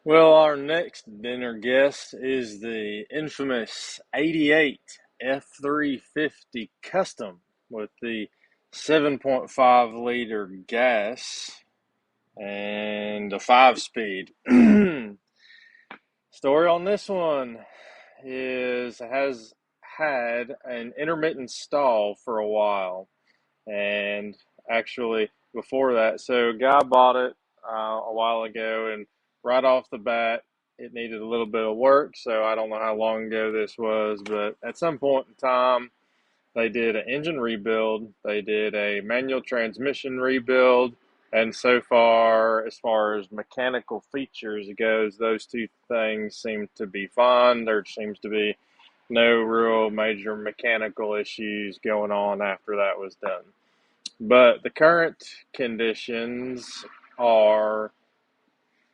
Well, our next dinner guest is the infamous 88 F350 Custom with the 7.5 liter gas and a 5 speed. Story on this one is has had an intermittent stall for a while, and actually before that, so a guy bought it a while ago, and right off the bat, it needed a little bit of work. So I don't know how long ago this was, but at some point in time, they did an engine rebuild, they did a manual transmission rebuild, and so far, as far as mechanical features goes, those two things seem to be fine. There seems to be no real major mechanical issues going on after that was done. But the current conditions are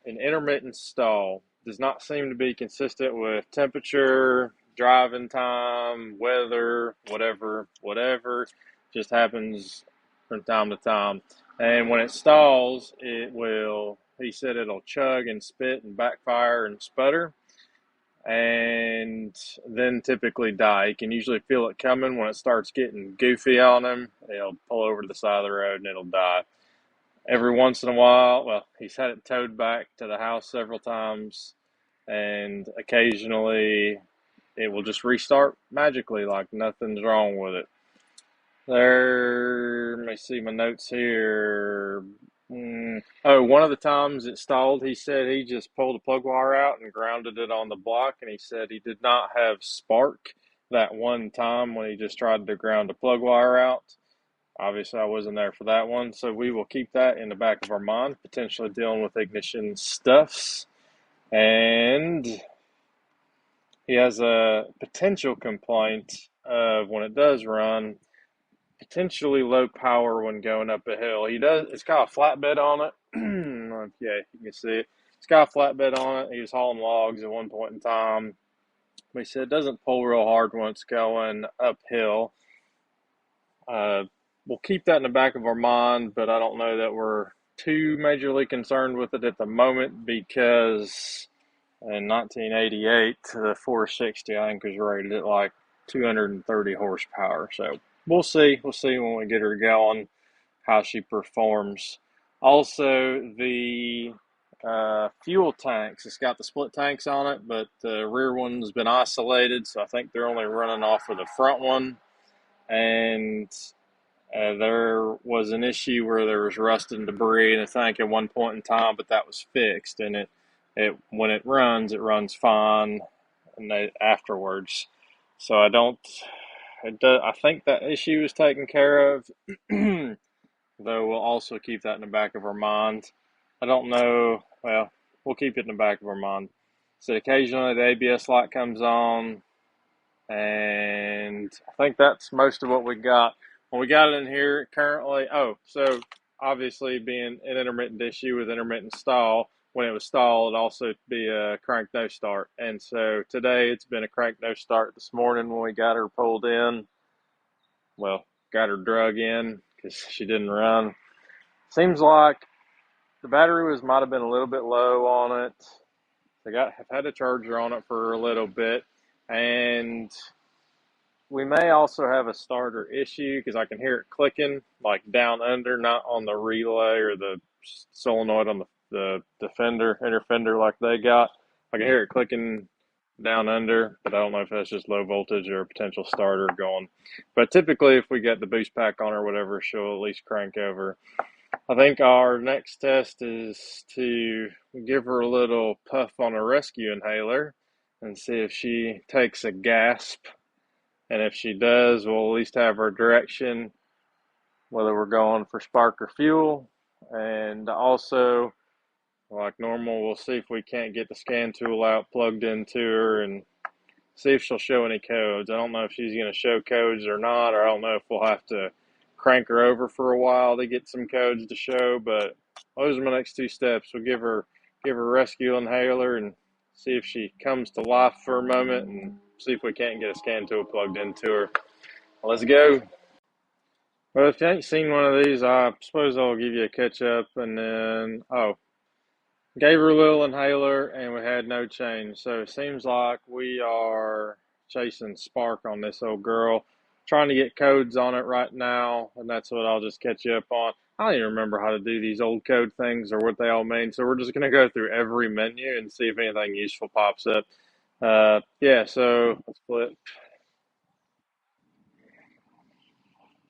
an intermittent stall. Does not seem to be consistent with temperature, driving time, weather, whatever. Just happens from time to time. And when it stalls, he said it'll chug and spit and backfire and sputter, and then typically die. You can usually feel it coming when it starts getting goofy on him. He'll pull over to the side of the road and it'll die. Every once in a while, well, he's had it towed back to the house several times, and occasionally it will just restart magically like nothing's wrong with it. Let me see my notes here. Oh, one of the times it stalled, he said he just pulled a plug wire out and grounded it on the block, and he said he did not have spark that one time when he just tried to ground a plug wire out. Obviously, I wasn't there for that one, so we will keep that in the back of our mind, potentially dealing with ignition stuffs. And he has a potential complaint of when it does run, potentially low power when going up a hill. It's got a flatbed on it. Yeah, you can see it. It's got a flatbed on it. He was hauling logs at one point in time. But he said it doesn't pull real hard when it's going uphill. We'll keep that in the back of our mind, but I don't know that we're too majorly concerned with it at the moment, because in 1988, the 460, I think, was rated at like 230 horsepower. So we'll see. We'll see when we get her going how she performs. Also, the fuel tanks, it's got the split tanks on it, but the rear one's been isolated, so I think they're only running off of the front one. And there was an issue where there was rust and debris in the tank at one point in time, but that was fixed, and it when it runs fine, and afterwards. So I think that issue is taken care of, though we'll also keep that in the back of our mind. I don't know. Well, we'll keep it in the back of our mind. So occasionally the ABS light comes on, and I think that's most of what we got. Well, we got it in here currently. Oh, so obviously being an intermittent issue with intermittent stall, when it was stalled, it'd also be a crank no start. And so today it's been a crank no start. This morning when we got her pulled in, well, got her drug in because she didn't run. Seems like the battery might have been a little bit low on it. Have had a charger on it for a little bit, and we may also have a starter issue because I can hear it clicking like down under, not on the relay or the solenoid on the inner fender like they got. I can hear it clicking down under, but I don't know if that's just low voltage or a potential starter going. But typically, if we get the boost pack on or whatever, she'll at least crank over. I think our next test is to give her a little puff on a rescue inhaler and see if she takes a gasp. And if she does, we'll at least have our direction, whether we're going for spark or fuel. And also, like normal, we'll see if we can't get the scan tool out, plugged into her, and see if she'll show any codes. I don't know if she's going to show codes or not, or I don't know if we'll have to crank her over for a while to get some codes to show. But those are my next two steps. We'll give her a rescue inhaler and see if she comes to life for a moment, and see if we can't get a scan tool plugged into her. Let's go. Well, if you ain't seen one of these, I suppose I'll give you a catch up, and then, Gave her a little inhaler and we had no change. So it seems like we are chasing spark on this old girl. Trying to get codes on it right now, and that's what I'll just catch you up on. I don't even remember how to do these old code things or what they all mean. So we're just going to go through every menu and see if anything useful pops up. Yeah, so let's flip.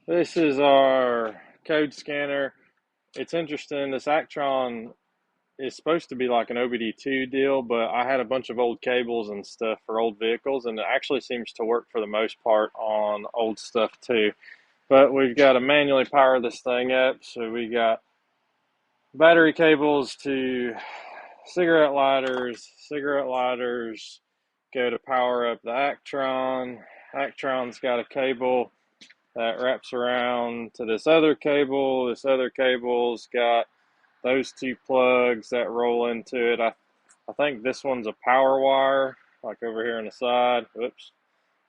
This is our code scanner. It's interesting. This Actron is supposed to be like an OBD2 deal, but I had a bunch of old cables and stuff for old vehicles, and it actually seems to work for the most part on old stuff too. But we've got to manually power this thing up, so we got battery cables to cigarette lighters. Cigarette lighters go to power up the Actron. Actron's got a cable that wraps around to this other cable. This other cable's got those two plugs that roll into it. I think this one's a power wire, like over here on the side. Oops.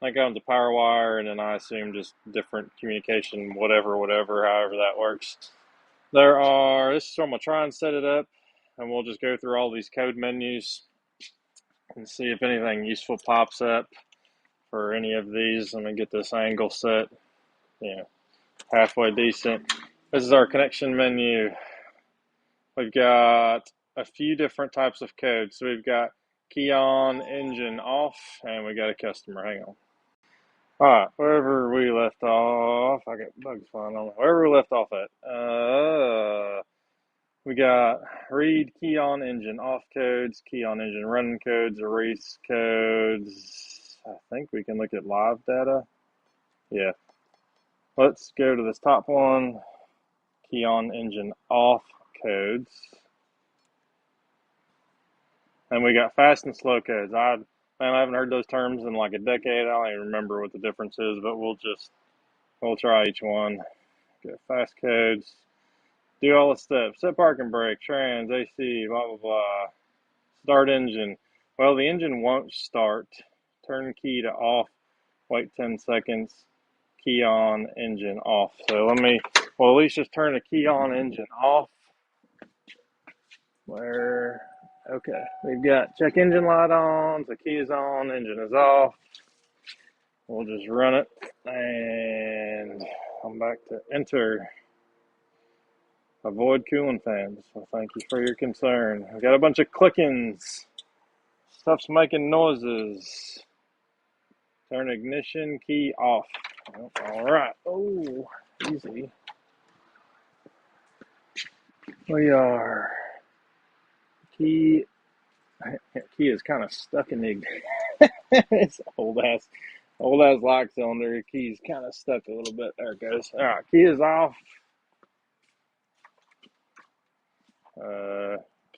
I think that one's a power wire, and then I assume just different communication, whatever, however that works. This is where I'm going to try and set it up, and we'll just go through all these code menus and see if anything useful pops up for any of these. Let me get this angle set, halfway decent. This is our connection menu. We've got a few different types of code. So we've got key on, engine off, and we got a customer. Hang on. All right, wherever we left off, I got bugs flying on. Wherever we left off at, we got read key on engine off codes, key on engine run codes, erase codes. I think we can look at live data. Yeah. Let's go to this top one, key on engine off codes. And we got fast and slow codes. I haven't heard those terms in like a decade. I don't even remember what the difference is, but we'll try each one. Get fast codes. Do all the steps. Set parking brake, trans, AC, blah, blah, blah. Start engine. Well, the engine won't start. Turn key to off. Wait 10 seconds. Key on, engine off. So at least just turn the key on, engine off. Okay, we've got check engine light on, the key is on, engine is off. We'll just run it, and I'm back to enter. Avoid cooling fans. Well, thank you for your concern. We've got a bunch of clickings. Stuff's making noises. Turn ignition key off. All right. Oh, easy. We are. Key is kind of stuck in the it's old ass lock cylinder. The key's kind of stuck a little bit. There it goes. All right, key is off.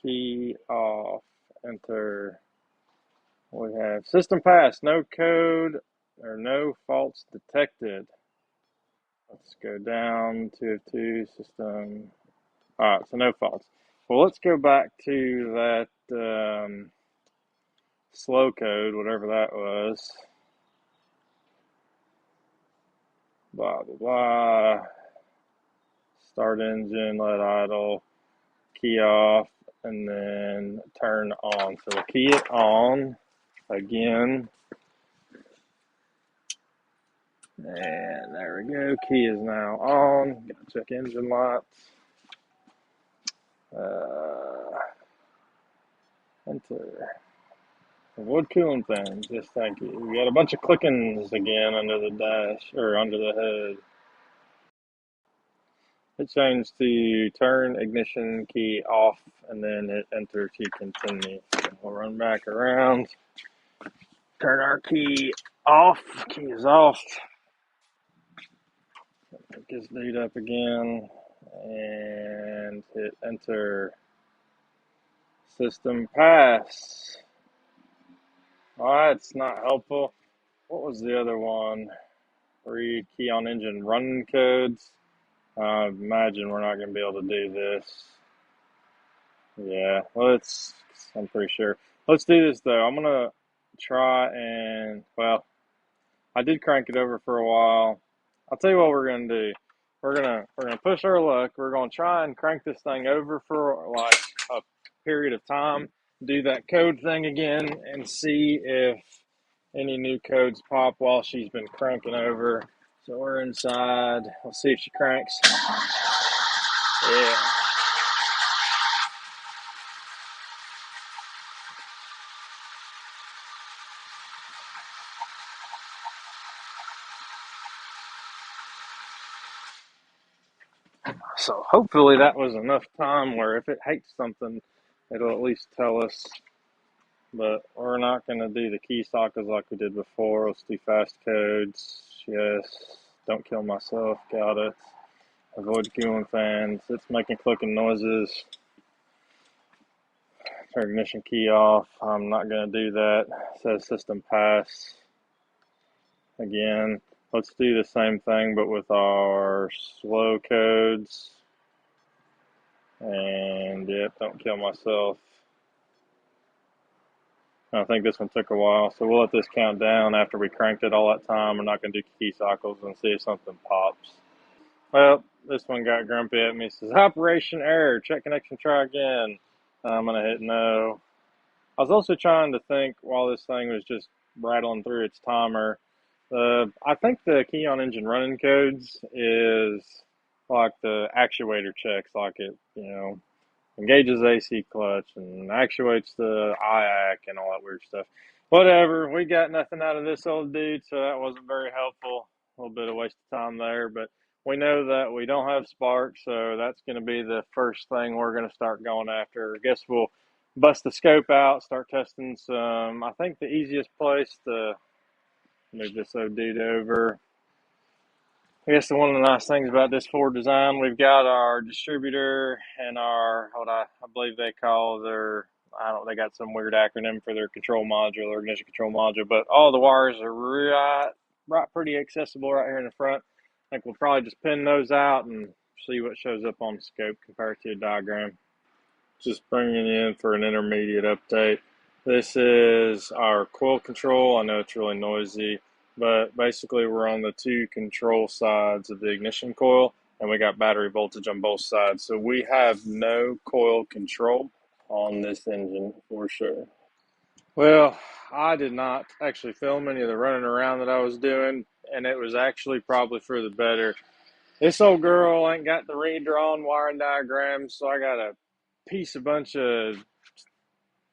Key off. Enter. We have system pass. No code or no faults detected. Let's go down to system. All right, so no faults. Well, let's go back to that slow code, whatever that was. Blah, blah, blah. Start engine, let idle, key off, and then turn on. So we'll key it on again. And there we go. Key is now on. Gotta check engine lights. Enter. Avoid cooling fans. Yes, thank you. We got a bunch of clickings again under the dash, or under the hood. It changed to turn ignition key off and then hit enter to continue. So we'll run back around. Turn our key off. Key is off. Pick this dude up again and hit enter. System pass. Alright, it's not helpful. What was the other one? Read key on engine run codes. I imagine we're not going to be able to do this. Yeah, I'm pretty sure. Let's do this though. I'm going to try and, I did crank it over for a while. I'll tell you what we're going to do. We're going to push our luck. We're going to try and crank this thing over for like period of time, do that code thing again and see if any new codes pop while she's been cranking over. So we're inside. Let's see if she cranks. Yeah. So hopefully that was enough time where if it hates something, it'll at least tell us. But we're not going to do the key sockets like we did before. Let's do fast codes. Yes. Don't kill myself. Got it. Avoid cooling fans. It's making clicking noises. Turn ignition key off. I'm not going to do that. It says system pass. Again, let's do the same thing but with our slow codes. And yep, don't kill myself. I think this one took a while, so we'll let this count down after we cranked it all that time. We're not going to do key cycles and see if something pops. Well, this one got grumpy at me. It says, operation error, check connection, try again. I'm going to hit no. I was also trying to think while this thing was just rattling through its timer. I think the key on engine running codes is like the actuator checks, like it, engages AC clutch and actuates the IAC and all that weird stuff. Whatever, we got nothing out of this old dude, so that wasn't very helpful. A little bit of waste of time there, but we know that we don't have spark, so that's going to be the first thing we're going to start going after. I guess we'll bust the scope out, start testing some. I think the easiest place to move this old dude over. I guess one of the nice things about this Ford design, we've got our distributor and our, what I believe they call they got some weird acronym for their control module or ignition control module, but all the wires are right pretty accessible right here in the front. I think we'll probably just pin those out and see what shows up on the scope compared to a diagram. Just bringing you in for an intermediate update. This is our coil control. I know it's really noisy, but basically we're on the two control sides of the ignition coil, and we got battery voltage on both sides. So we have no coil control on this engine for sure. Well, I did not actually film any of the running around that I was doing, and it was actually probably for the better. This old girl ain't got the redrawn wiring diagrams, so I got to piece a bunch of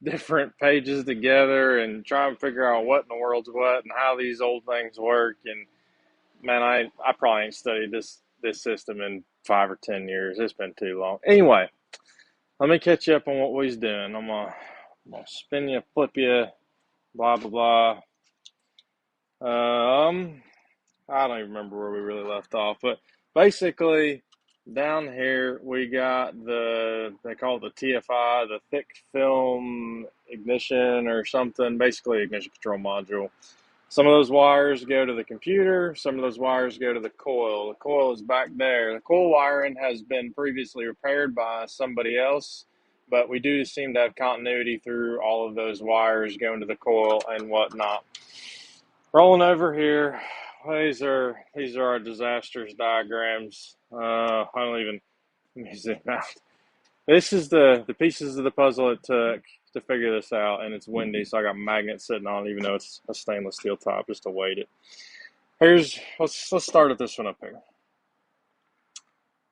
different pages together and try and figure out what in the world's what and how these old things work. And man, I probably ain't studied this system in 5 or 10 years. It's been too long. Anyway, let me catch you up on what we's doing. I'm gonna spin you, flip you, blah blah blah. I don't even remember where we really left off, but basically down here we got they call it the TFI, the thick film ignition or something, basically ignition control module. Some of those wires go to the computer, some of those wires go to the coil. The coil is back there. The coil wiring has been previously repaired by somebody else, but we do seem to have continuity through all of those wires going to the coil and whatnot. Rolling over here, these are our disastrous diagrams. I don't even, let me zoom out. This is the pieces of the puzzle it took to figure this out, and it's windy, so I got magnets sitting on it, even though it's a stainless steel top, just to weight it. Let's start at this one up here.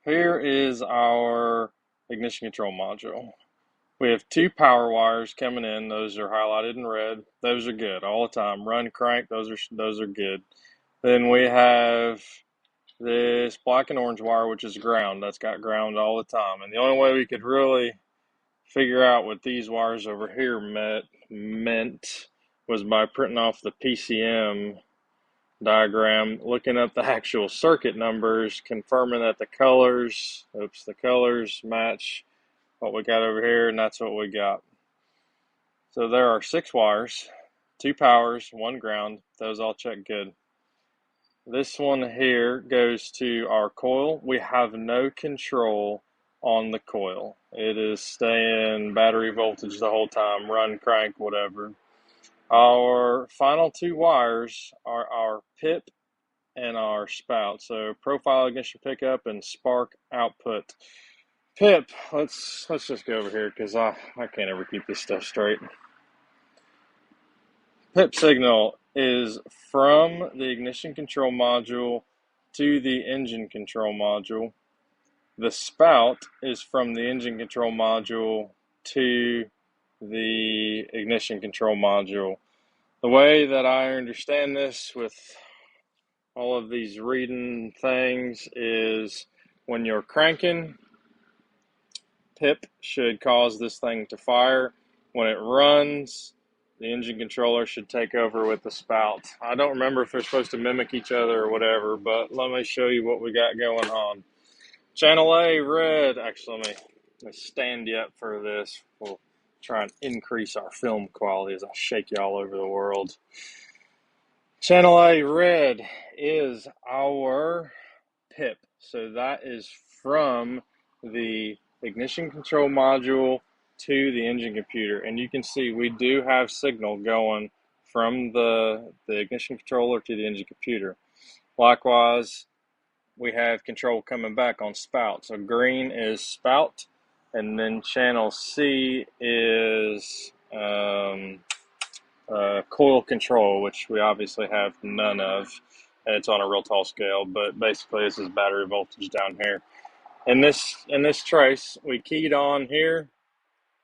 Here is our ignition control module. We have two power wires coming in. Those are highlighted in red. Those are good all the time. Run, crank, those are good. Then we have this black and orange wire, which is ground. That's got ground all the time. And the only way we could really figure out what these wires over here meant was by printing off the PCM diagram, looking up the actual circuit numbers, confirming that the colors match what we got over here, and that's what we got. So there are 6 wires, 2 powers, 1 ground. Those all check good. This one here goes to our coil. We have no control on the coil. It is staying battery voltage the whole time, run, crank, whatever. Our final 2 wires are our PIP and our spout. So profile ignition pickup and spark output. PIP, let's just go over here because I can't ever keep this stuff straight. PIP signal is from the ignition control module to the engine control module. The spout is from the engine control module to the ignition control module. The way that I understand this with all of these reading things is when you're cranking, PIP should cause this thing to fire. When it runs, the engine controller should take over with the spout. I don't remember if they're supposed to mimic each other or whatever, but let me show you what we got going on. Channel A, red. Actually, let me stand you up for this. We'll try and increase our film quality as I shake you all over the world. Channel A, red, is our PIP. So that is from the ignition control module to the engine computer. And you can see we do have signal going from the ignition controller to the engine computer. Likewise, we have control coming back on spout. So green is spout, and then channel C is coil control, which we obviously have none of, and it's on a real tall scale, but basically this is battery voltage down here. In this trace, we keyed on here,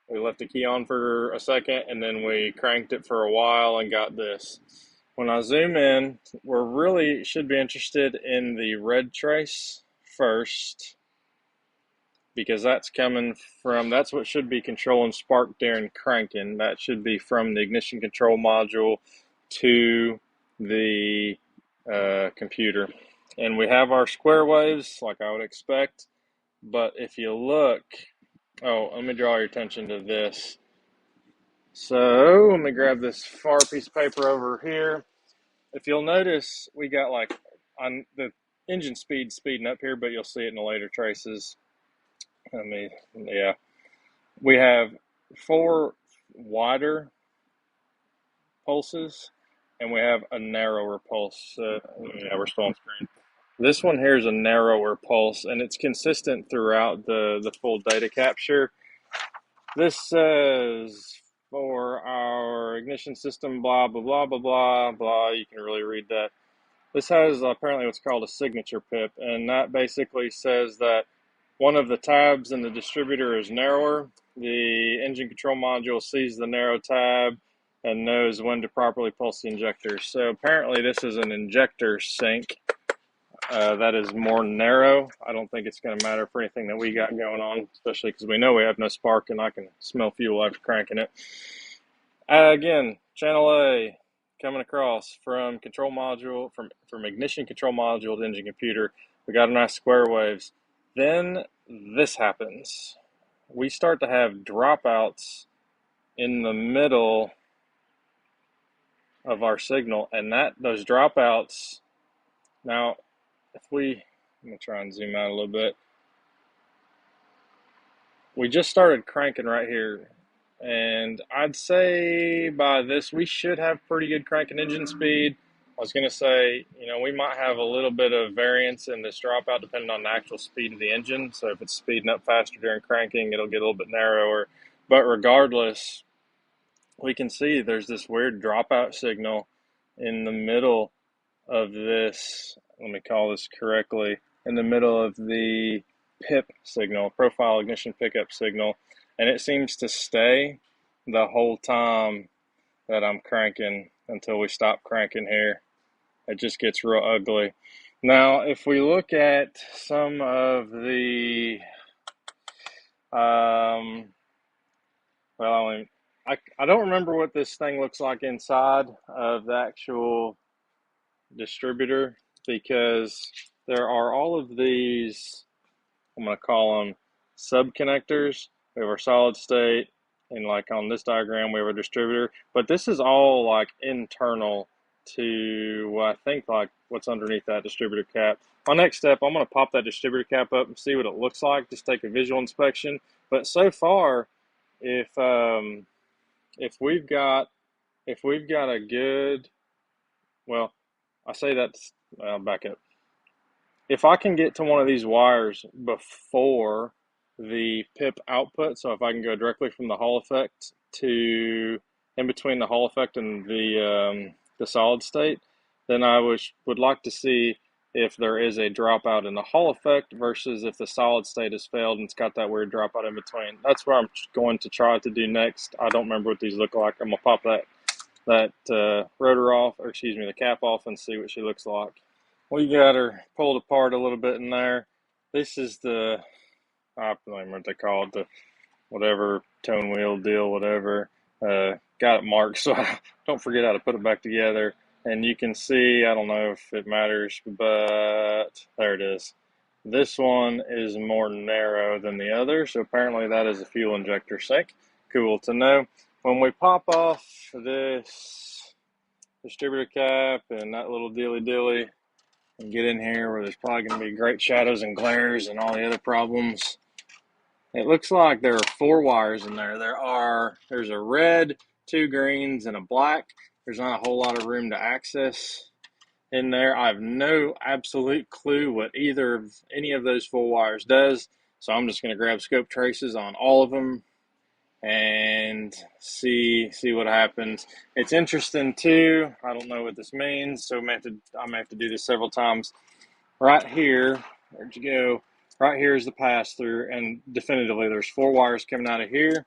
we left the key on for a second, and then we cranked it for a while and got this. When I zoom in, we're really should be interested in the red trace first, because that's what should be controlling spark during cranking. That should be from the ignition control module to the computer. And we have our square waves like I would expect, but if you look, let me draw your attention to this. So let me grab this far piece of paper over here. If you'll notice, we got like on the engine speeding up here, but you'll see it in the later traces. We have 4 wider pulses, and we have a narrower pulse. We're still on screen. This one here is a narrower pulse, and it's consistent throughout the full data capture. This says for our ignition system, blah, blah, blah, blah, blah, blah. You can really read that. This has apparently what's called a signature PIP, and that basically says that one of the tabs in the distributor is narrower. The engine control module sees the narrow tab and knows when to properly pulse the injector. So apparently this is an injector sync that is more narrow. I don't think it's going to matter for anything that we got going on, especially because we know we have no spark and I can smell fuel after cranking it. Again, channel A coming across from control module, from ignition control module to engine computer. We got a nice square waves. Then this happens. We start to have dropouts in the middle of our signal, and those dropouts, now let me try and zoom out a little bit. We just started cranking right here, and I'd say by this we should have pretty good cranking engine speed. I was going to say, we might have a little bit of variance in this dropout depending on the actual speed of the engine. So if it's speeding up faster during cranking, it'll get a little bit narrower. But regardless, we can see there's this weird dropout signal in the middle of this, let me call this correctly, in the middle of the PIP signal, profile ignition pickup signal, and it seems to stay the whole time that I'm cranking until we stop cranking here. It just gets real ugly. Now, if we look at some of the, I don't remember what this thing looks like inside of the actual distributor, because there are all of these, I'm going to call them sub-connectors. We have our solid state, and like on this diagram, we have a distributor. But this is all like internal to I think like what's underneath that distributor cap. My next step, I'm going to pop that distributor cap up and see what it looks like. Just take a visual inspection. But so far, if we've got a good, well, I say that's, I'll back up. If I can get to one of these wires before the PIP output. So if I can go directly from the Hall effect to in between the Hall effect and the solid state, then I would like to see if there is a dropout in the Hall effect versus if the solid state has failed and it's got that weird dropout in between. That's what I'm going to try to do next. I don't remember what these look like. I'm gonna pop that rotor off, or excuse me, the cap off, and see what she looks like. We got her pulled apart a little bit in there. This is the, I don't remember what they call it, the whatever tone wheel deal, whatever. Got it marked so I don't forget how to put it back together. And you can see, I don't know if it matters, but there it is. This one is more narrow than the other, so apparently that is a fuel injector sink. Cool to know. When we pop off this distributor cap and that little dilly and get in here where there's probably going to be great shadows and glares and all the other problems, it looks like there are 4 wires in there. There's a red, 2 greens, and a black. There's not a whole lot of room to access in there. I have no absolute clue what any of those 4 wires does, so I'm just going to grab scope traces on all of them and see what happens. It's interesting too. I don't know what this means, so I may have to do this several times. Right here, where'd you go? Right here is the pass through, and definitively there's 4 wires coming out of here,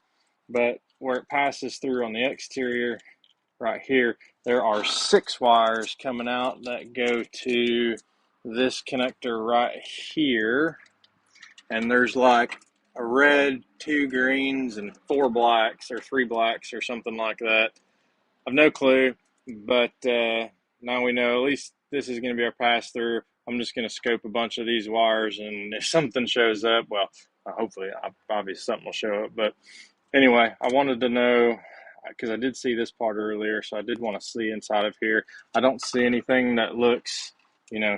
but where it passes through on the exterior, right here, there are 6 wires coming out that go to this connector right here, and there's like a red, 2 greens, and 4 blacks, or 3 blacks, or something like that. I've no clue, but now we know at least this is going to be our pass through. I'm just going to scope a bunch of these wires, and if something shows up, well, hopefully, obviously something will show up. But anyway, I wanted to know, because I did see this part earlier, so I did want to see inside of here. I don't see anything that looks,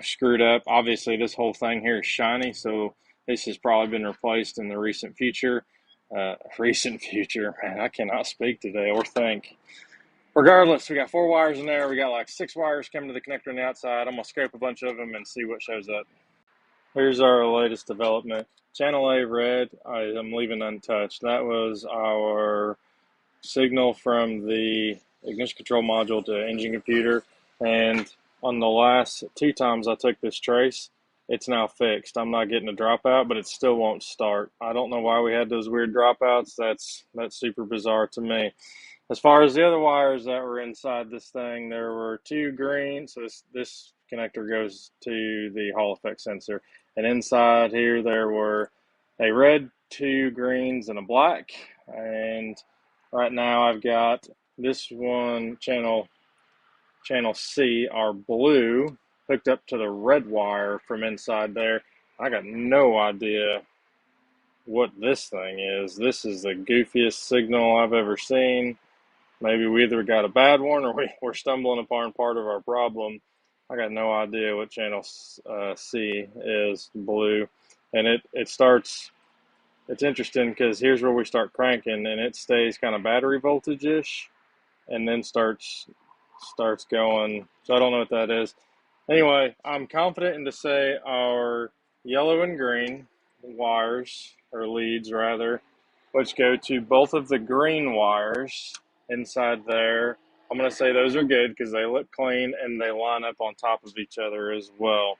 screwed up. Obviously, this whole thing here is shiny, so this has probably been replaced in the recent future. Recent future, man, I cannot speak today or think. Regardless, we got 4 wires in there. We got like 6 wires coming to the connector on the outside. I'm going to scope a bunch of them and see what shows up. Here's our latest development. Channel A red, I'm leaving untouched. That was our signal from the ignition control module to engine computer. And on the last 2 times I took this trace, it's now fixed. I'm not getting a dropout, but it still won't start. I don't know why we had those weird dropouts. That's super bizarre to me. As far as the other wires that were inside this thing, there were 2 green. So this connector goes to the Hall effect sensor. And inside here, there were a red, 2 greens, and a black. And right now I've got this one, channel C, our blue, hooked up to the red wire from inside there. I got no idea what this thing is. This is the goofiest signal I've ever seen. Maybe we either got a bad one or we're stumbling upon part of our problem. I got no idea what channel C is, blue. And it starts, it's interesting because here's where we start cranking and it stays kind of battery voltage-ish and then starts going. So I don't know what that is. Anyway, I'm confident in to say our yellow and green wires, or leads rather, which go to both of the green wires inside there. I'm going to say those are good because they look clean and they line up on top of each other as well.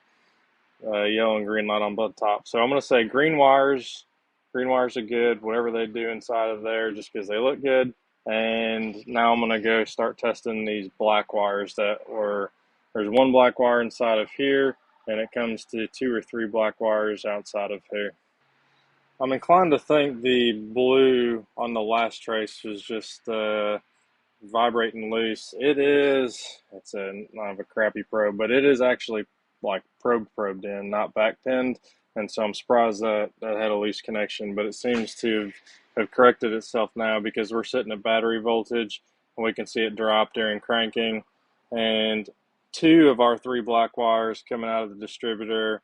Yellow and green light on both top. So I'm going to say green wires are good, whatever they do inside of there, just because they look good. And now I'm going to go start testing these black wires there's 1 black wire inside of here, and it comes to 2 or 3 black wires outside of here. I'm inclined to think the blue on the last trace was just vibrating loose. It's not a crappy probe, but it is actually like probed in, not back pinned. And so I'm surprised that had a loose connection, but it seems to have corrected itself now because we're sitting at battery voltage and we can see it drop during cranking. And 2 of our 3 black wires coming out of the distributor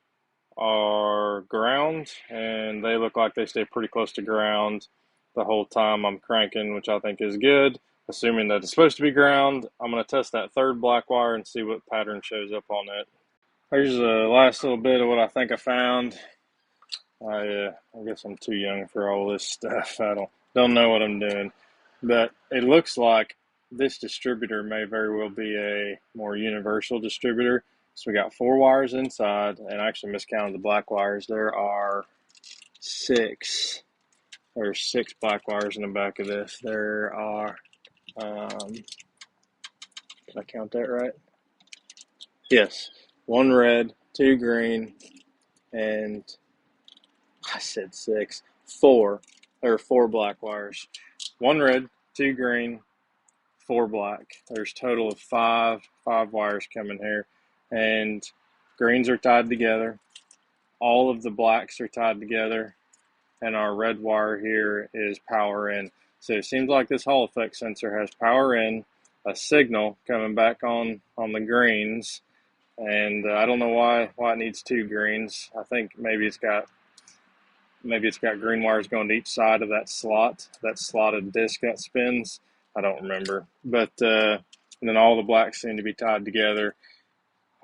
are ground, and they look like they stay pretty close to ground the whole time I'm cranking, which I think is good. Assuming that it's supposed to be ground, I'm going to test that 3rd black wire and see what pattern shows up on it. Here's the last little bit of what I think I found. I guess I'm too young for all this stuff. I don't know what I'm doing, but it looks like this distributor may very well be a more universal distributor. So we got 4 wires inside, and I actually miscounted the black wires. There are 6. There's 6 black wires in the back of this. There are, did I count that right? Yes, 1 red, 2 green, and I said 6. 4. There are 4 black wires. 1 red, 2 green, 4 black. There's a total of 5 wires coming here, and greens are tied together. All of the blacks are tied together, and our red wire here is power in. So it seems like this Hall effect sensor has power in, a signal coming back on the greens, and I don't know why it needs 2 greens. I think maybe it's got green wires going to each side of that slotted disc that spins. I don't remember, but and then all the blacks seem to be tied together.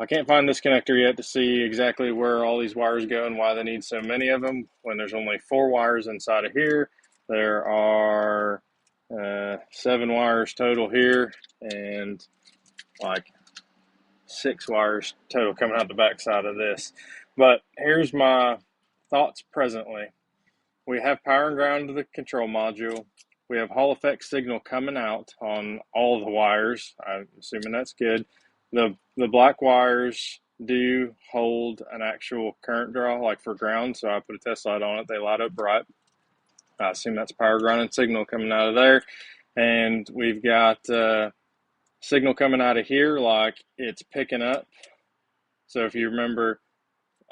I can't find this connector yet to see exactly where all these wires go and why they need so many of them when there's only 4 wires inside of here. There are 7 wires total here, and like 6 wires total coming out the back side of this. But here's my thoughts presently. We have power and ground to the control module. We have Hall effect signal coming out on all the wires. I'm assuming that's good. The black wires do hold an actual current draw, like for ground. So I put a test light on it. They light up bright. I assume that's power grounded signal coming out of there. And we've got signal coming out of here, like it's picking up. So if you remember,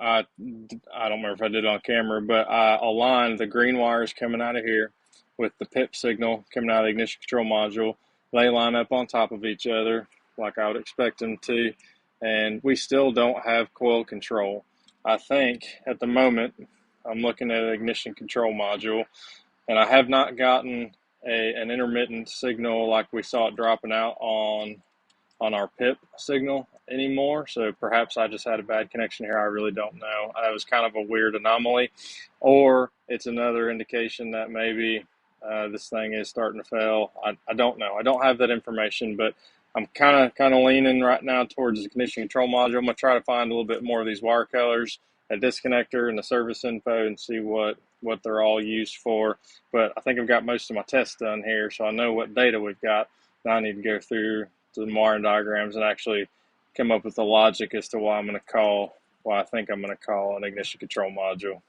I don't remember if I did it on camera, but I aligned the green wires coming out of here with the PIP signal coming out of the ignition control module. They line up on top of each other like I would expect them to, and we still don't have coil control. I think at the moment I'm looking at an ignition control module, and I have not gotten an intermittent signal like we saw it dropping out on our PIP signal anymore. So perhaps I just had a bad connection here. I really don't know. That was kind of a weird anomaly, or it's another indication that maybe this thing is starting to fail. I don't know. I don't have that information, but I'm kind of leaning right now towards the ignition control module. I'm gonna try to find a little bit more of these wire colors, a disconnector, and the service info, and see what they're all used for. But I think I've got most of my tests done here, so I know what data we've got. Now I need to go through the wiring diagrams and actually come up with the logic as to why I think I'm going to call an ignition control module.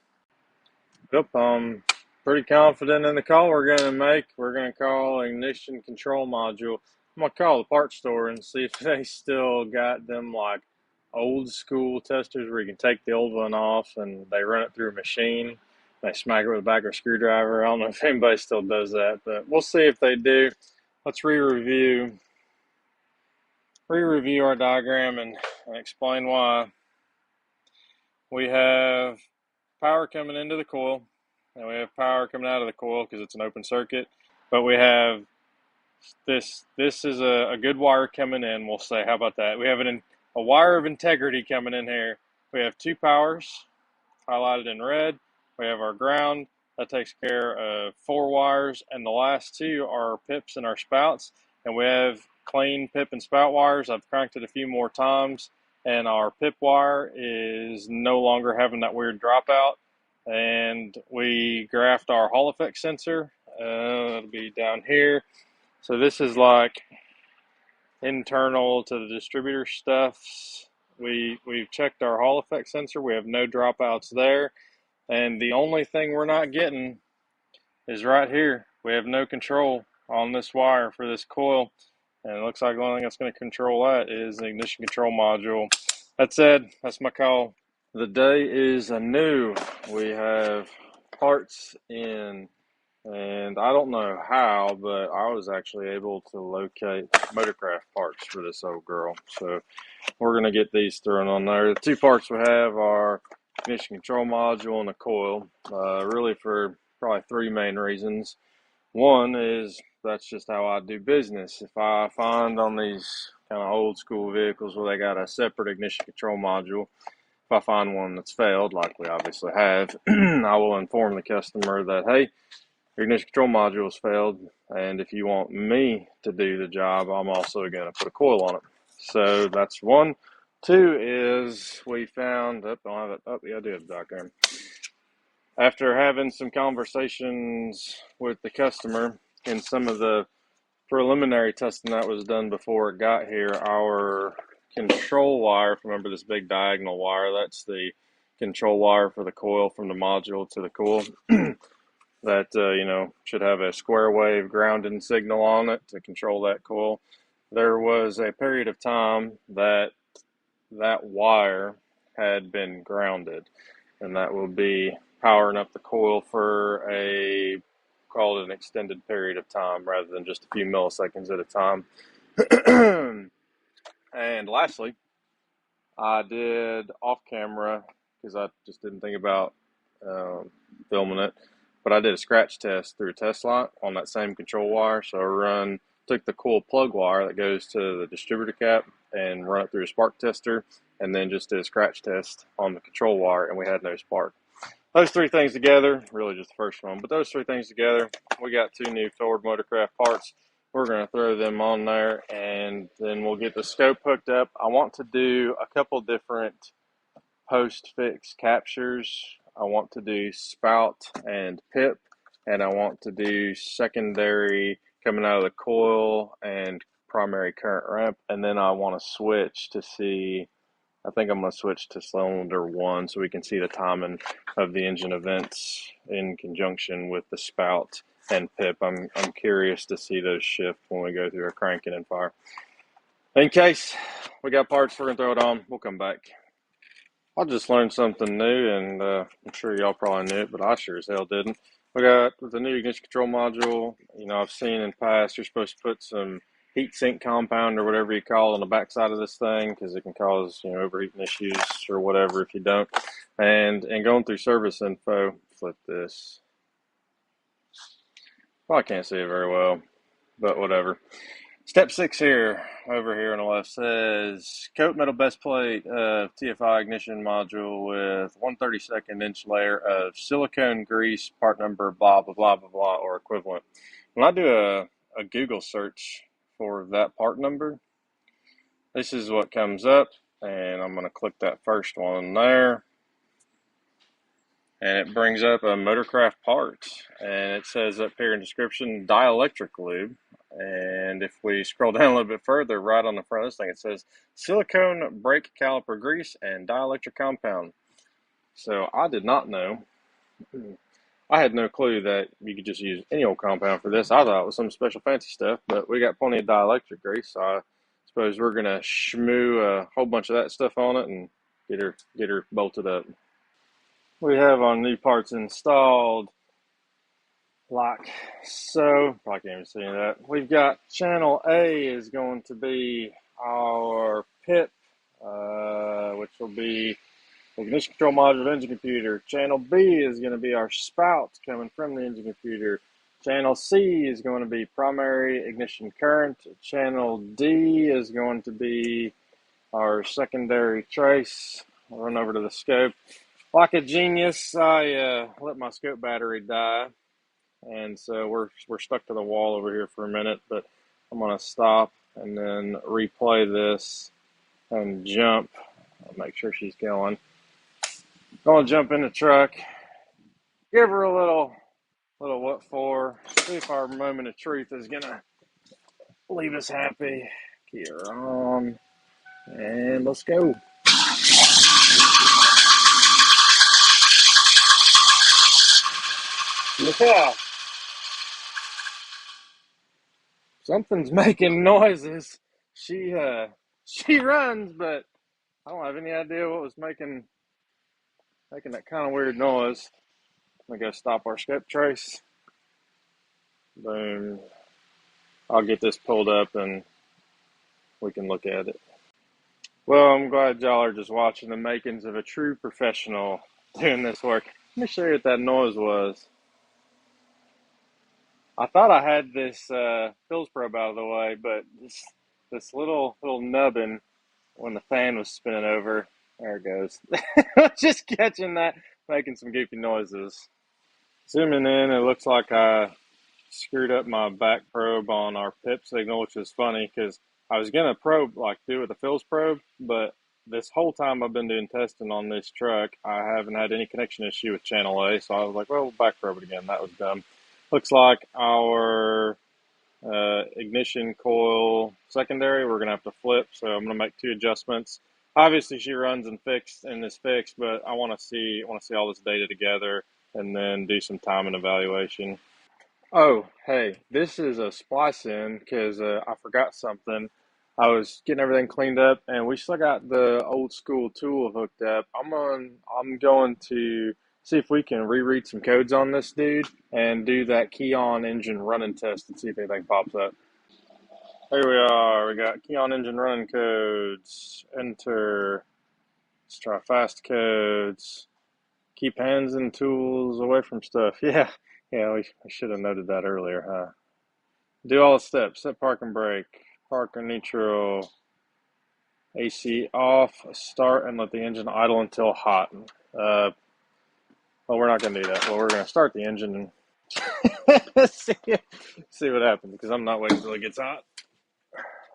Yep, I'm pretty confident in the call we're going to make. We're going to call ignition control module. I'm going to call the parts store and see if they still got them like old school testers where you can take the old one off and they run it through a machine. They smack it with a back of a screwdriver. I don't know if anybody still does that, but we'll see if they do. Let's re-review our diagram and explain why. We have power coming into the coil, and we have power coming out of the coil because it's an open circuit. But we have this is a good wire coming in, we'll say. How about that? We have a wire of integrity coming in here. We have 2 powers highlighted in red. We have our ground. That takes care of 4 wires, and the last 2 are our pips and our spouts. And we have clean pip and spout wires. I've cranked it a few more times, and our pip wire is no longer having that weird dropout. And we graphed our Hall effect sensor. It'll be down here. So this is like internal to the distributor stuff. We've checked our Hall effect sensor. We have no dropouts there. And the only thing we're not getting is right here. We have no control on this wire for this coil. And it looks like the only thing that's going to control that is the ignition control module. That said, that's my call. The day is anew. We have parts in, and I don't know how, but I was actually able to locate motorcraft parts for this old girl. So we're going to get these thrown on there. The 2 parts we have are ignition control module and a coil, really for probably 3 main reasons. One is that's just how I do business. If I find on these kind of old school vehicles where they got a separate ignition control module, if I find one that's failed, like we obviously have, I will inform the customer that, hey, your ignition control module has failed, and if you want me to do the job, I'm also going to put a coil on it. So that's one. Two is we found, yeah, I do have the diagram. After having some conversations with the customer and some of the preliminary testing that was done before it got here, our control wire, remember this big diagonal wire, that's the control wire for the coil from the module to the coil. That should have a square wave grounding signal on it to control that coil. There was a period of time that wire had been grounded, and that will be powering up the coil for call it an extended period of time rather than just a few milliseconds at a time. And lastly, I did off camera, because I just didn't think about filming it, but I did a scratch test through a test lot on that same control wire. So I took the coil plug wire that goes to the distributor cap and run it through a spark tester, and then just did a scratch test on the control wire, and we had no spark. Those three things together, really just the first one, but those three things together, we got two new Ford Motorcraft parts. We're going to throw them on there, and then we'll get the scope hooked up. I want to do a couple different post-fix captures. I want to do spout and pip, and I want to do secondary coming out of the coil and primary current ramp, and then I want to switch to see, I think I'm going to switch to cylinder 1 so we can see the timing of the engine events in conjunction with the spout and pip. I'm curious to see those shift when we go through a cranking and fire. In case we got parts, we're going to throw it on. We'll come back. I just learned something new, and I'm sure y'all probably knew it, but I sure as hell didn't. We got the new ignition control module. I've seen in the past you're supposed to put some heat sink compound or whatever you call it on the backside of this thing, because it can cause overheating issues or whatever if you don't. And going through service info, flip this. Well, I can't see it very well, but whatever. Step 6 here, over here on the left, says coat metal best plate of TFI ignition module with 1/32 inch layer of silicone grease, part number blah, blah, blah, blah, blah, or equivalent. When I do a Google search for that part number, this is what comes up, and I'm going to click that first one there. And it brings up a Motorcraft part, and it says up here in description, dielectric lube. And if we scroll down a little bit further, right on the front of this thing, it says silicone brake caliper grease and dielectric compound. So I did not know. I had no clue that you could just use any old compound for this. I thought it was some special fancy stuff, but we got plenty of dielectric grease, so I suppose we're going to shmoo a whole bunch of that stuff on it and get her bolted up. We have our new parts installed like so. I can't even see that. We've got channel A is going to be our PIP, which will be ignition control module engine computer. Channel B is going to be our spout coming from the engine computer. Channel C is going to be primary ignition current. Channel D is going to be our secondary trace. I'll run over to the scope. Like a genius, I let my scope battery die, and so we're stuck to the wall over here for a minute, but I'm going to stop and then replay this and jump. I'll make sure she's going. Going to jump in the truck, give her a little what for, see if our moment of truth is going to leave us happy. Key her on, and let's go. Look out. Something's making noises. She runs, but I don't have any idea what was making that kind of weird noise. I'm gonna go stop our scope trace. Boom. I'll get this pulled up and we can look at it. Well, I'm glad y'all are just watching the makings of a true professional doing this work. Let me show you what that noise was. I thought I had this Phil's probe out of the way, but this little nubbin when the fan was spinning over There it goes. Just catching that, making some goofy noises. Zooming in, it looks like I screwed up my back probe on our PIP signal, which is funny because I was gonna probe like do it with a Phil's probe, but this whole time I've been doing testing on this truck, I haven't had any connection issue with channel A, so I was like, well, we'll back probe it again. That was dumb. Looks like our ignition coil secondary we're gonna have to flip, so I'm gonna make two adjustments. Obviously, she runs and is fixed, but I want to see all this data together and then do some time and evaluation. Oh, hey, this is a splice in because I forgot something. I was getting everything cleaned up, and we still got the old school tool hooked up. I'm going to see if we can reread some codes on this dude and do that key on engine running test and see if anything pops up. Here we are. We got key on engine running codes. Enter. Let's try fast codes. Keep hands and tools away from stuff. Yeah, we should have noted that earlier, huh? Do all the steps. Set park and brake. Park and neutral. AC off. Start and let the engine idle until hot. Well, we're not going to do that. Well, we're going to start the engine and see what happens because I'm not waiting until it gets hot.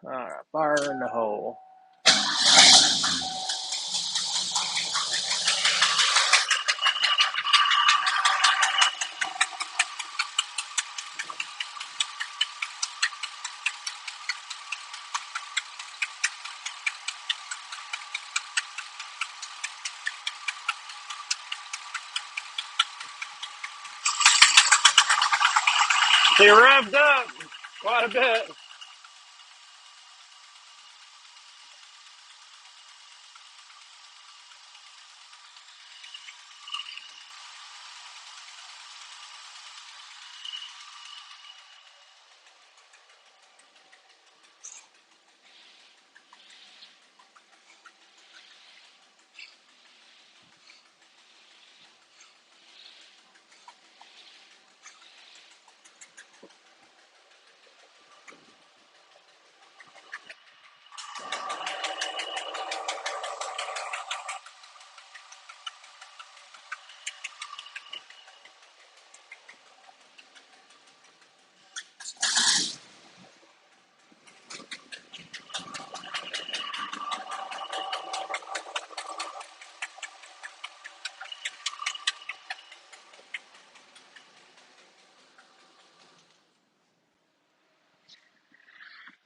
All right, fire in the hole. He revved up quite a bit.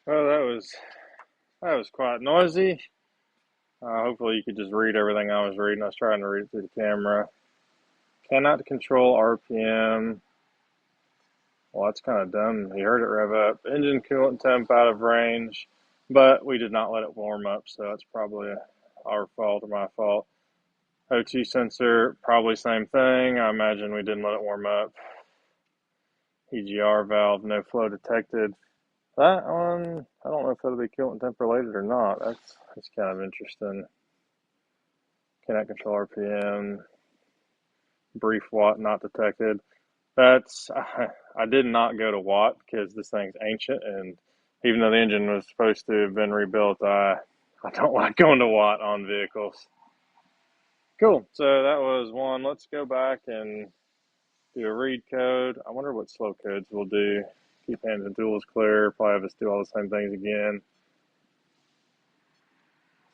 Well, that was quite noisy. Hopefully you could just read everything I was reading. I was trying to read it through the camera. Cannot control RPM. Well, that's kind of dumb. You heard it rev up. Engine coolant temp out of range, but we did not let it warm up, so that's probably our fault or my fault. O2 sensor, probably same thing. I imagine we didn't let it warm up. EGR valve, no flow detected. That one, I don't know if it'll be coolant temp related or not. That's kind of interesting. Cannot control RPM. Brief watt not detected. I did not go to watt because this thing's ancient, and even though the engine was supposed to have been rebuilt, I don't like going to watt on vehicles. Cool. So that was one. Let's go back and do a read code. I wonder what slow codes we'll do. Keep hands and tools clear. Probably have us do all the same things again.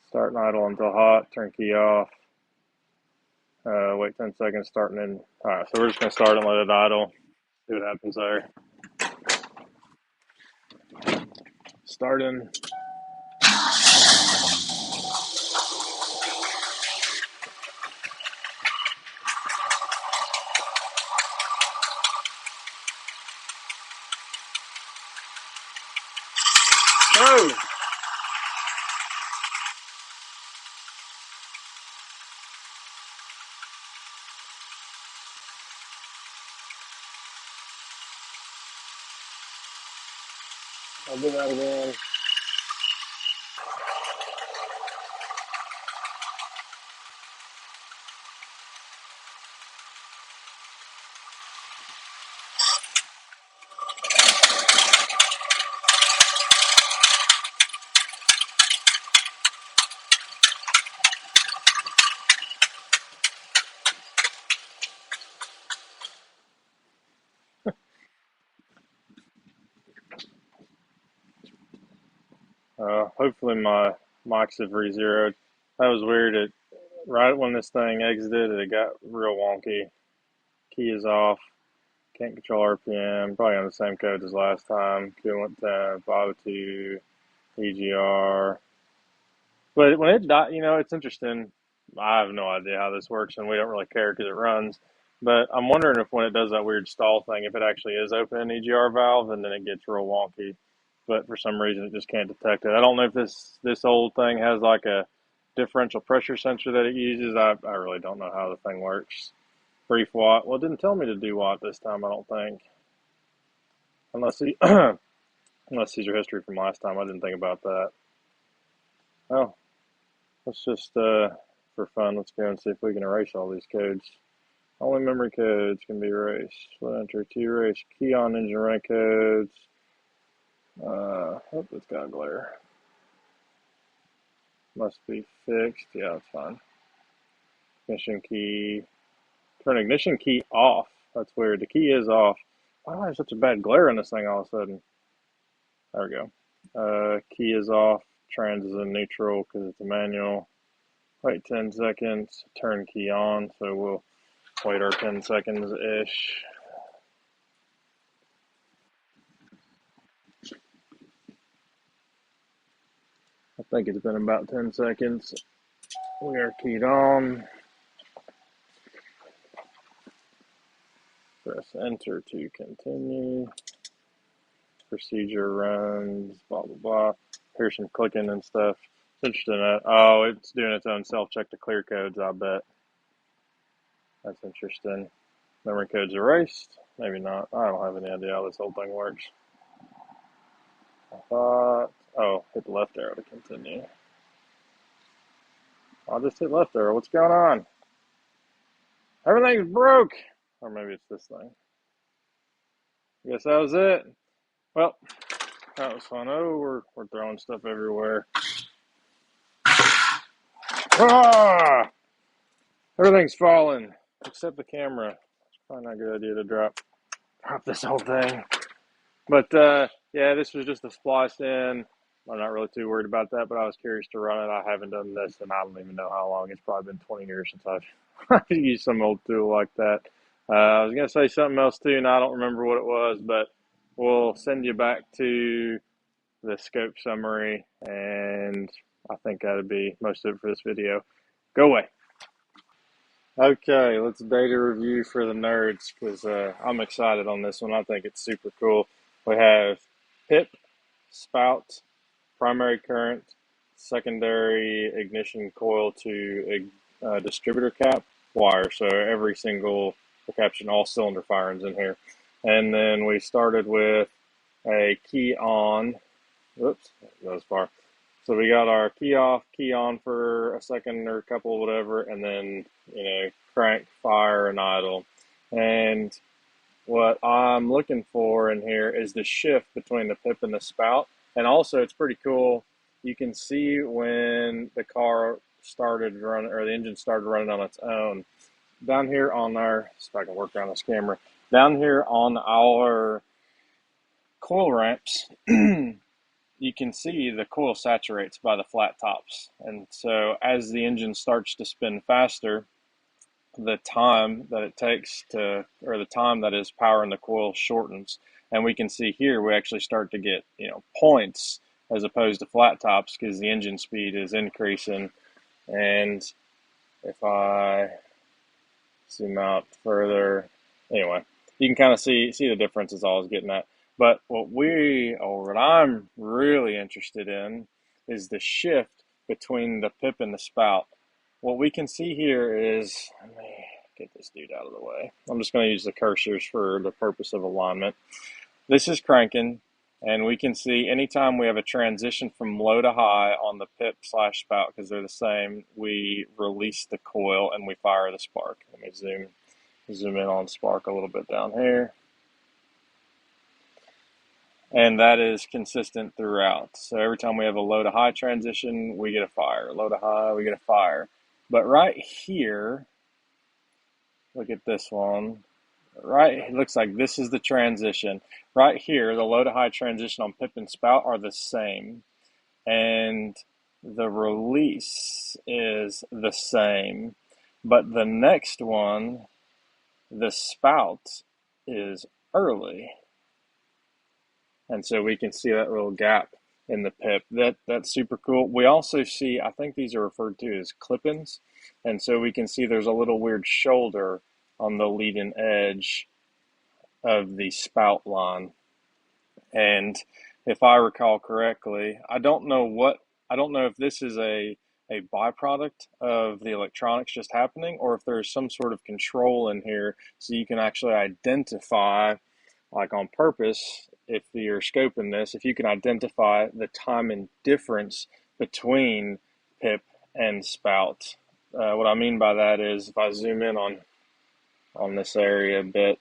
Start and idle until hot. Turn key off. Wait 10 seconds. Starting in. All right. So we're just gonna start and let it idle. See what happens there. Starting. Oh! I'll do that again. Hopefully my mics have re-zeroed. That was weird. Right when this thing exited, it got real wonky. Key is off. Can't control RPM. Probably on the same code as last time. Coolant temp, auto EGR. But when it died, it's interesting. I have no idea how this works, and we don't really care because it runs. But I'm wondering if when it does that weird stall thing, if it actually is open an EGR valve, and then it gets real wonky. But for some reason, it just can't detect it. I don't know if this old thing has like a differential pressure sensor that it uses. I really don't know how the thing works. Brief watt. Well, it didn't tell me to do watt this time, I don't think. Unless unless these are history from last time. I didn't think about that. Oh, let's just, for fun, let's go and see if we can erase all these codes. Only memory codes can be erased. We'll enter to erase key on engine rank codes. Oh, it's got a glare. Must be fixed. Yeah, it's fine. Ignition key. Turn ignition key off. That's weird. The key is off. Why do I have such a bad glare on this thing all of a sudden? There we go. Key is off. Trans is in neutral because it's a manual. Wait 10 seconds. Turn key on. So we'll wait our 10 seconds-ish. I think it's been about 10 seconds. We are keyed on. Press enter to continue. Procedure runs, blah, blah, blah. Here's some clicking and stuff. It's interesting that, oh, it's doing its own self-check to clear codes, I bet. That's interesting. Memory codes erased. Maybe not. I don't have any idea how this whole thing works. I thought, oh, hit the left arrow to continue. I'll just hit left arrow. What's going on? Everything's broke. Or maybe it's this thing. I guess that was it. Well, that was fun. Oh, we're throwing stuff everywhere. Ah! Everything's falling except the camera. It's probably not a good idea to drop this whole thing. But yeah, this was just a splice in. I'm not really too worried about that, but I was curious to run it. I haven't done this, and I don't even know how long. It's probably been 20 years since I've used some old tool like that. I was going to say something else too, and I don't remember what it was, but we'll send you back to the scope summary, and I think that'll be most of it for this video. Go away. Okay, let's data review for the nerds, because I'm excited on this one. I think it's super cool. We have PIP, spout, primary current, secondary ignition coil to distributor cap wire. So every single, we're capturing all cylinder firings in here. And then we started with a key on. Oops, that goes far. So we got our key off, key on for a second or a couple, whatever, and then, crank, fire, and idle. And what I'm looking for in here is the shift between the pip and the spout. And also, it's pretty cool. You can see when the car started running, or the engine started running on its own. Down here on our, see if I can work around this camera, down here on our coil ramps, you can see the coil saturates by the flat tops. And so as the engine starts to spin faster, the time that it takes to, or the time that is powering the coil shortens. And we can see here, we actually start to get, points as opposed to flat tops because the engine speed is increasing. And if I zoom out further, anyway, you can kind of see the difference is all I was getting at. But what I'm really interested in is the shift between the pip and the spout. What we can see here is, let me get this dude out of the way. I'm just going to use the cursors for the purpose of alignment. This is cranking, and we can see anytime we have a transition from low to high on the pip/spout, because they're the same, we release the coil and we fire the spark. Let me zoom in on spark a little bit down here. And that is consistent throughout. So every time we have a low to high transition, we get a fire. Low to high, we get a fire. But right here, look at this one. Right, it looks like this is the transition. Right here, the low to high transition on pip and spout are the same. and the release is the same, but the next one, the spout is early. And so we can see that little gap in the pip. That's super cool. We also see, I think these are referred to as clip-ins. And so we can see there's a little weird shoulder on the leading edge of the spout line. And if I recall correctly, I don't know if this is a byproduct of the electronics just happening, or if there's some sort of control in here so you can actually identify, like on purpose, if you're scoping this, if you can identify the timing difference between pip and spout. What I mean by that is, if I zoom in on this area a bit,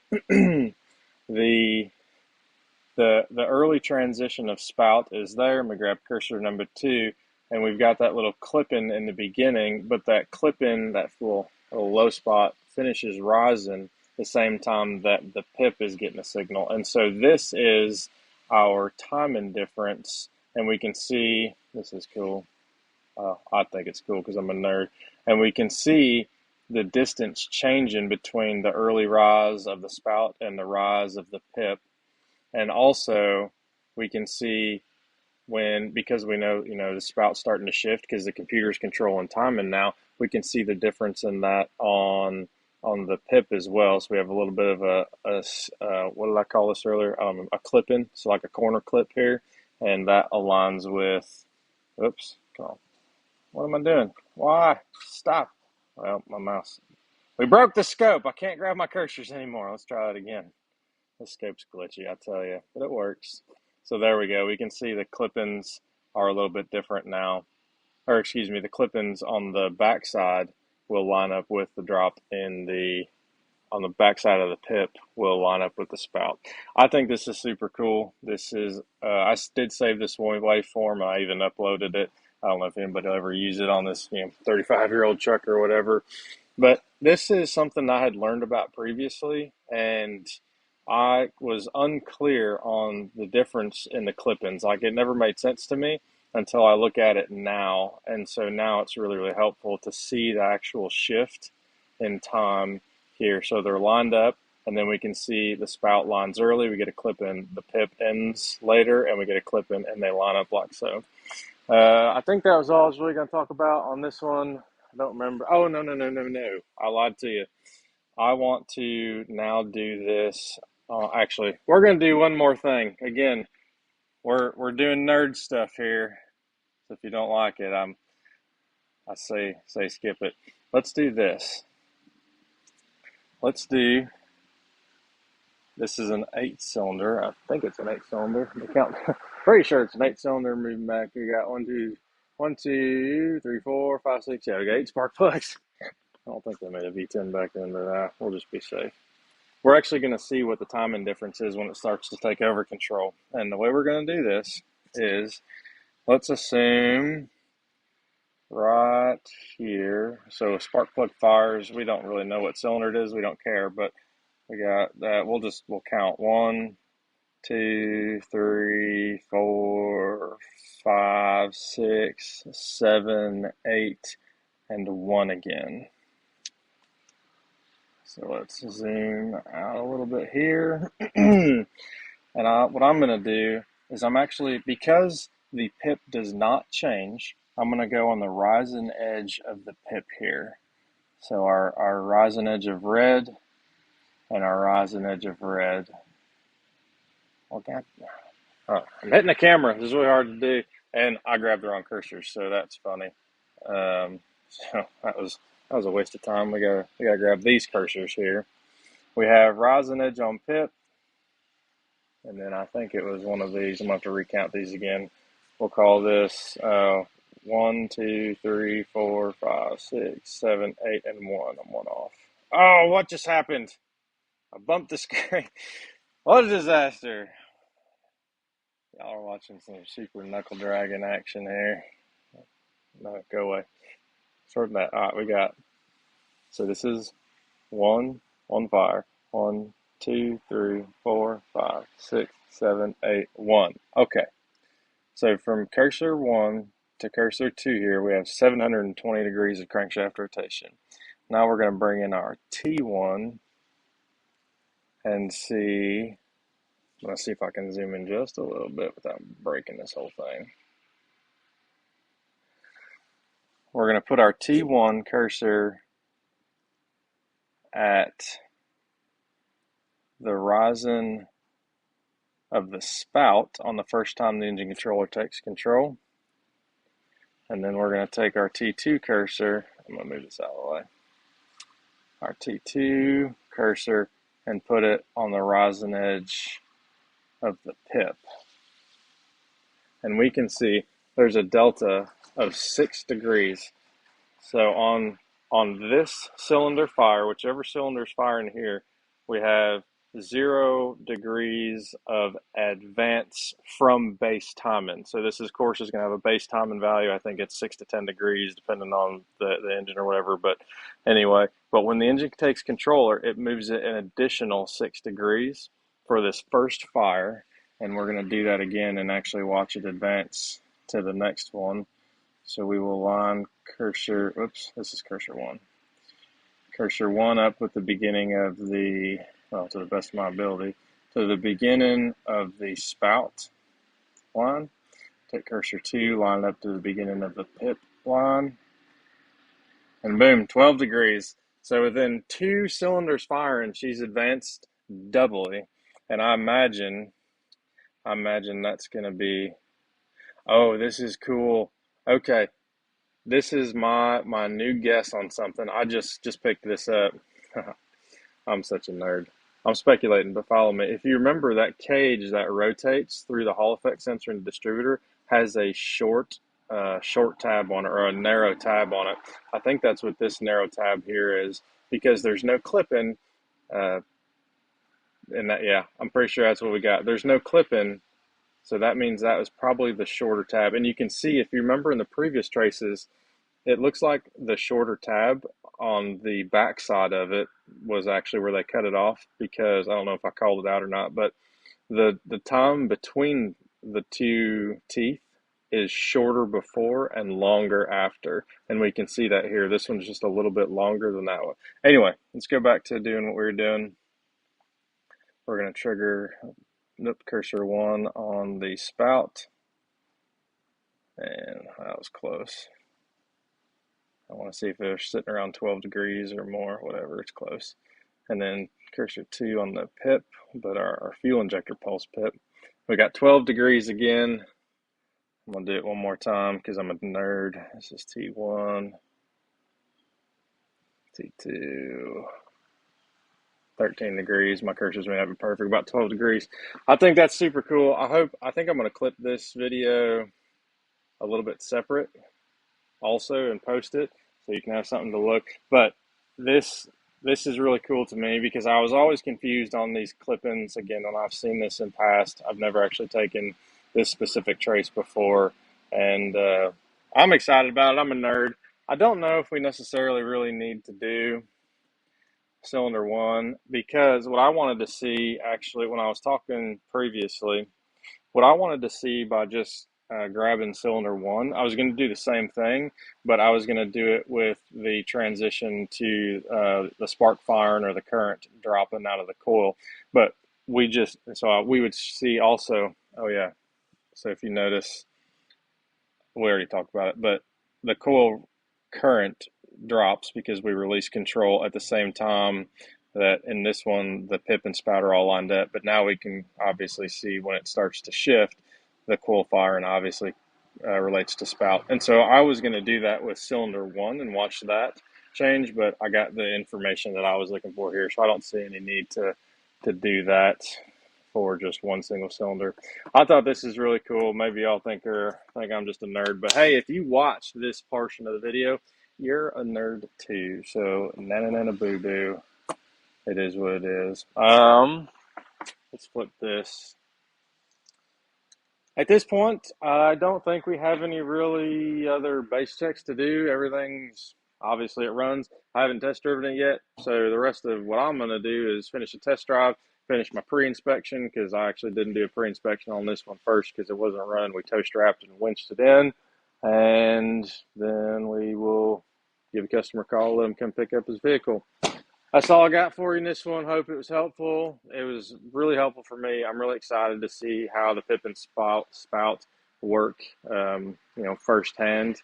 the early transition of spout is there. I'm gonna grab cursor number 2, and we've got that little clip-in the beginning, but that clip-in, that little low spot, finishes rising the same time that the pip is getting a signal. And so this is our timing difference, and we can see, this is cool. I think it's cool because I'm a nerd. And we can see the distance changing between the early rise of the spout and the rise of the pip. And also we can see because we know, the spout's starting to shift because the computer's controlling timing now, we can see the difference in that on the pip as well. So we have a little bit of a what did I call this earlier? A clip-in, so like a corner clip here. And that aligns with, oops, come on. What am I doing? Why? Stop. Well, my mouse. We broke the scope. I can't grab my cursors anymore. Let's try it again. The scope's glitchy, I tell you, but it works. So there we go. We can see the clip-ins are a little bit different now. Or excuse me, the clip-ins on the backside will line up with the drop on the backside of the pip will line up with the spout. I think this is super cool. This is, I did save this waveform. I even uploaded it. I don't know if anybody will ever use it on this 35-year-old truck or whatever. But this is something I had learned about previously, and I was unclear on the difference in the clip-ins. Like, it never made sense to me until I look at it now. And so now it's really, really helpful to see the actual shift in time here. So they're lined up, and then we can see the spout lines early. We get a clip-in, the pip ends later, and we get a clip-in, and they line up like so. I think that was all I was really going to talk about on this one. I don't remember. Oh, no. I lied to you. I want to now do this. Actually, we're going to do one more thing. Again, we're doing nerd stuff here. So if you don't like it, I say skip it. Let's do this. This is an 8-cylinder. I think it's an 8-cylinder. Pretty sure it's an 8-cylinder. Moving back, we got 1, 2, 3, 4, 5, 6. Yeah, we got 8 spark plugs. I don't think they made a V10 back then, but we'll just be safe. We're actually going to see what the timing difference is when it starts to take over control. And the way we're going to do this is, let's assume right here. So spark plug fires. We don't really know what cylinder it is. We don't care, but we got that. We'll count 1, 2, 3, 4, 5, 6, 7, 8, and 1 again. So let's zoom out a little bit here. And what I'm going to do is because the pip does not change, I'm going to go on the rising edge of the pip here. So our rising edge of red and our rising edge of red. I'm hitting the camera. This is really hard to do. And I grabbed the wrong cursor, so that's funny. So that was a waste of time. We gotta grab these cursors here. We have rising edge on pip, and then I think it was one of these. I'm gonna have to recount these again. We'll call this 1, 2, 3, 4, 5, 6, 7, 8, and 1. I'm 1 off. Oh, what just happened? I bumped the screen. What a disaster. Y'all are watching some super knuckle dragging action here. No, go away. Shorten that. All right, we got. So this is 1 fire. 1, 2, 3, 4, 5, 6, 7, 8, 1. Okay. So from cursor 1 to cursor 2 here, we have 720 degrees of crankshaft rotation. Now we're going to bring in our T1 and see, I'm going to see if I can zoom in just a little bit without breaking this whole thing. We're going to put our T1 cursor at the rising of the spout on the first time the engine controller takes control. And then we're going to take our T2 cursor, I'm going to move this out of the way, our T2 cursor and put it on the rising edge of the pip. And we can see there's a delta of 6 degrees. So on this cylinder fire, whichever cylinder is firing here, we have 0 degrees of advance from base timing. So this, of course, is going to have a base timing value. I think it's 6 to 10 degrees, depending on the engine or whatever. But anyway, but when the engine takes controller, it moves it an additional 6 degrees for this first fire. And we're going to do that again and actually watch it advance to the next one. So we will line cursor, oops, this is cursor 1. Cursor 1 up with the beginning of the, well, to the best of my ability, to the beginning of the spout line. Take cursor 2, line it up to the beginning of the pip line. And boom, 12 degrees. So within 2 cylinders firing, she's advanced doubly. And I imagine that's going to be, oh, this is cool. Okay, this is my new guess on something. I just picked this up. I'm such a nerd. I'm speculating, but follow me. If you remember, that cage that rotates through the Hall effect sensor and distributor has a short tab on it, or a narrow tab on it. I think that's what this narrow tab here is, because there's no clipping. And that, yeah, I'm pretty sure that's what we got. There's no clipping. So that means that was probably the shorter tab. And you can see, if you remember in the previous traces, it looks like the shorter tab on the back side of it was actually where they cut it off, because I don't know if I called it out or not, but the time between the 2 teeth is shorter before and longer after. And we can see that here. This one's just a little bit longer than that one. Anyway, let's go back to doing what we were doing. We're going to trigger cursor 1 on the spout, and that was close. I want to see if they're sitting around 12 degrees or more, whatever, it's close. And then cursor 2 on the pip, but our fuel injector pulse pip. We got 12 degrees again. I'm going to do it one more time because I'm a nerd. This is T1, T2. 13 degrees. My cursor's may not be perfect, about 12 degrees. I think that's super cool. I think I'm going to clip this video a little bit separate also and post it so you can have something to look. But this is really cool to me, because I was always confused on these clip-ins. Again, when I've seen this in past, I've never actually taken this specific trace before, and I'm excited about it. I'm a nerd. I don't know if we necessarily really need to do cylinder 1, because what I wanted to see, actually, when I was talking previously, what I wanted to see by just grabbing cylinder 1, I was going to do the same thing, but I was going to do it with the transition to the spark firing or the current dropping out of the coil. But we would see also, oh yeah, so if you notice, we already talked about it, but the coil current drops because we release control at the same time that in this one the pip and spout are all lined up. But now we can obviously see when it starts to shift, the coil fire, and obviously relates to spout. And so I was going to do that with cylinder 1 and watch that change, but I got the information that I was looking for here, so I don't see any need to do that for just one single cylinder. I thought this is really cool. Maybe y'all think I'm just a nerd, but hey, if you watch this portion of the video, you're a nerd too. So nana boo boo. It is what it is. Let's flip this. At this point, I don't think we have any really other base checks to do. Everything's, obviously it runs. I haven't test driven it yet, so the rest of what I'm going to do is finish a test drive, finish my pre-inspection, because I actually didn't do a pre-inspection on this one first because it wasn't running. We tow strapped and winched it in, and then we will give a customer a call, let him come pick up his vehicle. That's all I got for you in this one. Hope it was helpful. It was really helpful for me. I'm really excited to see how the Pippin spout work, firsthand.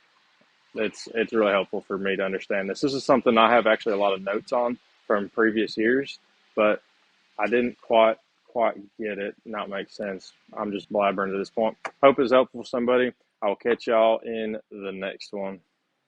It's really helpful for me to understand this. This is something I have actually a lot of notes on from previous years, but I didn't quite get it. Not make sense. I'm just blabbering at this point. Hope it's helpful for somebody. I'll catch y'all in the next one.